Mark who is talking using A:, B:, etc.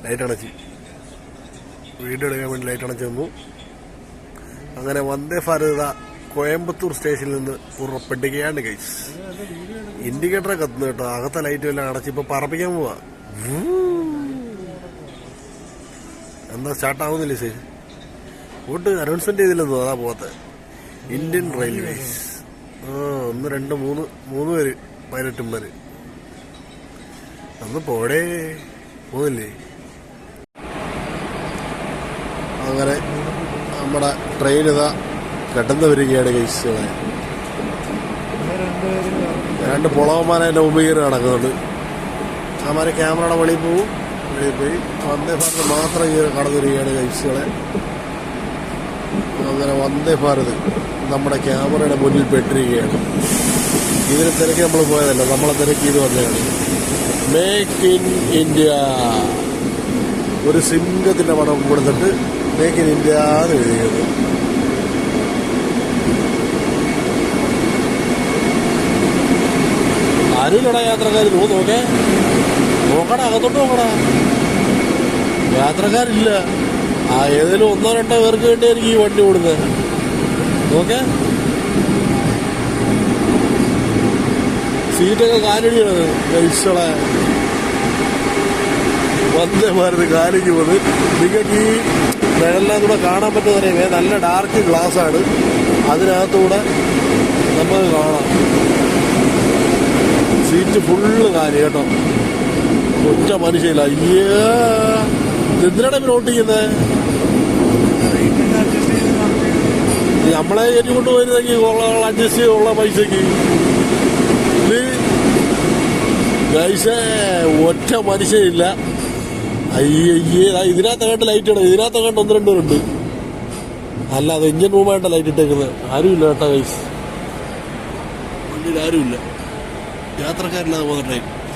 A: Light അണച്ച് video എടുക്കാൻ വേണ്ടി light അണച്ച് തന്നു. അങ്ങനെ വന്ദേ ഭാരത് കോയമ്പത്തൂർ സ്റ്റേഷനിൽ നിന്ന് പുറപ്പെടുകയാണ് ഗൈസ്. ഇൻഡിക്കേറ്ററെ കത്തുന്നു കേട്ടോ. അകത്തെ ലൈറ്റും എല്ലാം അടച്ച് ഇപ്പൊ പറപ്പിക്കാൻ പോവാ. എന്താ സ്റ്റാർട്ടാവുന്നില്ല ശരി. ഇങ്ങോട്ട് അനൗൺസ്മെന്റ് ചെയ്തില്ലെന്നോ അതാ പോകത്തെ. ഇന്ത്യൻ റെയിൽവേസ് 1 2 3 പേര് പൈലറ്റുമാര് അന്ന് പോടേ പോകുന്നില്ലേ. അങ്ങനെ നമ്മുടെ ട്രെയിൻ ഇതാ കടന്നു വരികയാണ് ഗൈസുകളെ. 2 പൊളവന്മാരെ എൻ്റെ മുമ്പിൽ കയറി നടക്കുന്നുണ്ട്. അവന്മാരെ ക്യാമറയുടെ വെളിയിൽ പോയി വന്ദേ ഭാരത് മാത്രം കടന്നു വരികയാണ് ഗൈസുകളെ. അങ്ങനെ വന്ദേ ഭാരത് നമ്മുടെ ക്യാമറയുടെ മുന്നിൽ പെട്ടിരിക്കുകയാണ്. ഇതിന് തിരക്കി നമ്മൾ പോയതല്ല, നമ്മളെ തിരക്കി ഇത് വന്നതാണ്. മേക്ക് ഇൻ ഇന്ത്യ, ഒരു സിംഹത്തിന്റെ പടം കൊടുത്തിട്ട് മേക്ക് ഇൻ ഇന്ത്യ എന്ന് എഴുതിയത്. ആരുമില്ലടാ യാത്രക്കാർ. നോക്കേ, നോക്കടാ, അകത്തോട്ട് നോക്കടാ, യാത്രക്കാരില്ല. ഏതെങ്കിലും 1 2 പേർക്ക് വേണ്ടിയായിരിക്കും ഈ വണ്ടി ഓടുന്നത്. നോക്കേ, സീറ്റൊക്കെ കാലടിയാണ് ഗൈസുകളെ. വന്ദേ ഭാരത് കാലിക്ക് വന്ന് നിങ്ങൾക്ക് ഈ വെള്ളം കൂടെ കാണാൻ പറ്റുന്നറിയാമേ. നല്ല ഡാർക്ക് ഗ്ലാസ് ആണ്, അതിനകത്തൂടെ നമുക്ക് കാണാം. സീറ്റ് ഫുള്ള് കാലി കേട്ടോ, ഒറ്റ മനുഷ്യയില്ല. എന്തിനാണ് ഇവർ ഓട്ടിക്കുന്നത്? നമ്മളെ കയറ്റി കൊണ്ടുപോയിരുന്നെങ്കിൽ അഡ്ജസ്റ്റ് ചെയ്തുള്ള പൈസക്ക് ഗൈസേ ഒറ്റ മനുഷ്യനില്ല. ഇതിനകത്ത് കണ്ട് ലൈറ്റ് ഇടണം. ഇതിനകത്ത് കണ്ട് 1 2 പേരുണ്ട്. അല്ലാതെ എഞ്ചിൻ റൂമായിട്ടാണ് ലൈറ്റ് ഇട്ടേക്കുന്നത്. ആരുമില്ല കേട്ടോ ഗൈസ്, വണ്ടിയിൽ ആരുമില്ല. യാത്രക്കാരില്ലാതെ പോകുന്ന ട്രെയിൻ.